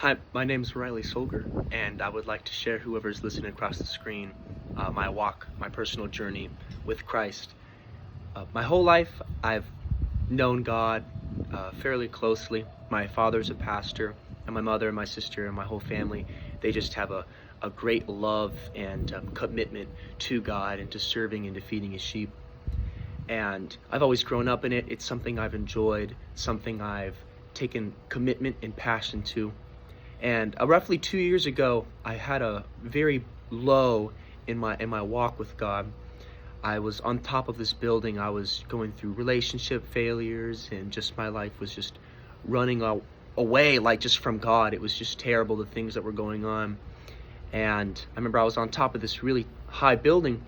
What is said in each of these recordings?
Hi, my name is Riley Sulger, and I would like to share whoever's listening across the screen my walk, my personal journey with Christ. My whole life, I've known God fairly closely. My father's a pastor, and my mother and my sister and my whole family, they just have a great love and commitment to God and to serving and to feeding His sheep. And I've always grown up in it. It's something I've enjoyed, something I've taken commitment and passion to. And roughly 2 years ago, I had a very low in my walk with God. I was on top of this building. I was going through relationship failures, and just my life was just running away, like just from God. It was just terrible, the things that were going on. And I remember I was on top of this really high building,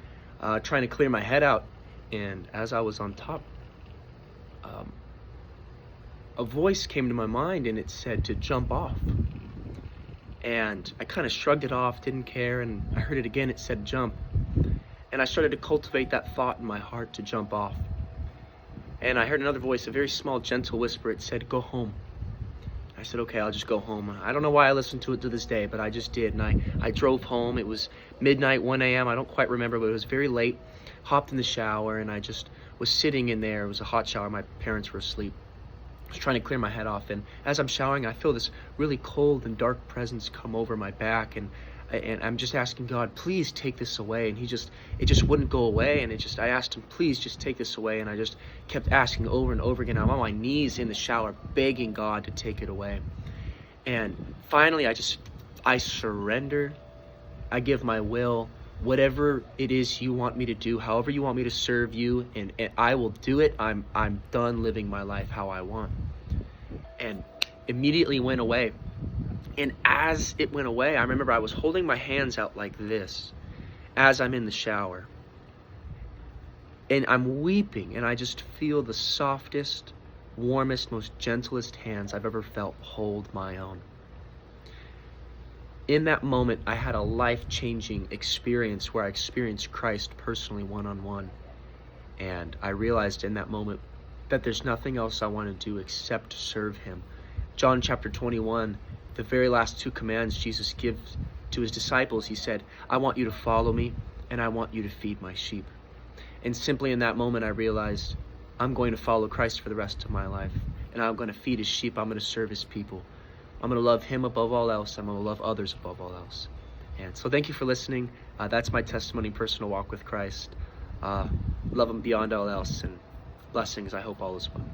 trying to clear my head out. And as I was on top, a voice came to my mind, and it said to jump off. And I kind of shrugged it off, didn't care, and I heard it again. It said jump. And I started to cultivate that thought in my heart to jump off. And I heard another voice, a very small, gentle whisper. It said, go home. I said, okay, I'll just go home. I don't know why I listened to it to this day, but I just did. And I drove home. It was midnight, 1 a.m. I don't quite remember, but it was very late. Hopped in the shower, and I just was sitting in there. It was a hot shower. My parents were asleep. I was trying to clear my head off, and as I'm showering, I feel this really cold and dark presence come over my back, and I'm just asking God, please take this away. And it just wouldn't go away. And I asked Him, please just take this away. And I just kept asking over and over again. I'm on my knees in the shower, begging God to take it away. And finally, I surrender. I give my will, whatever it is you want me to do, however you want me to serve you, and I will do it. I'm done living my life how I want. And immediately went away. And as it went away, I remember I was holding my hands out like this as I'm in the shower. And I'm weeping, and I just feel the softest, warmest, most gentlest hands I've ever felt hold my own. In that moment, I had a life-changing experience where I experienced Christ personally, one-on-one. And I realized in that moment that there's nothing else I want to do except to serve Him. John chapter 21, the very last two commands Jesus gives to His disciples, He said, I want you to follow me, and I want you to feed my sheep. And simply in that moment, I realized I'm going to follow Christ for the rest of my life, and I'm going to feed His sheep. I'm going to serve His people. I'm going to love Him above all else. I'm going to love others above all else. And so thank you for listening. That's my testimony, personal walk with Christ. Love Him beyond all else, and blessings. I hope all is well.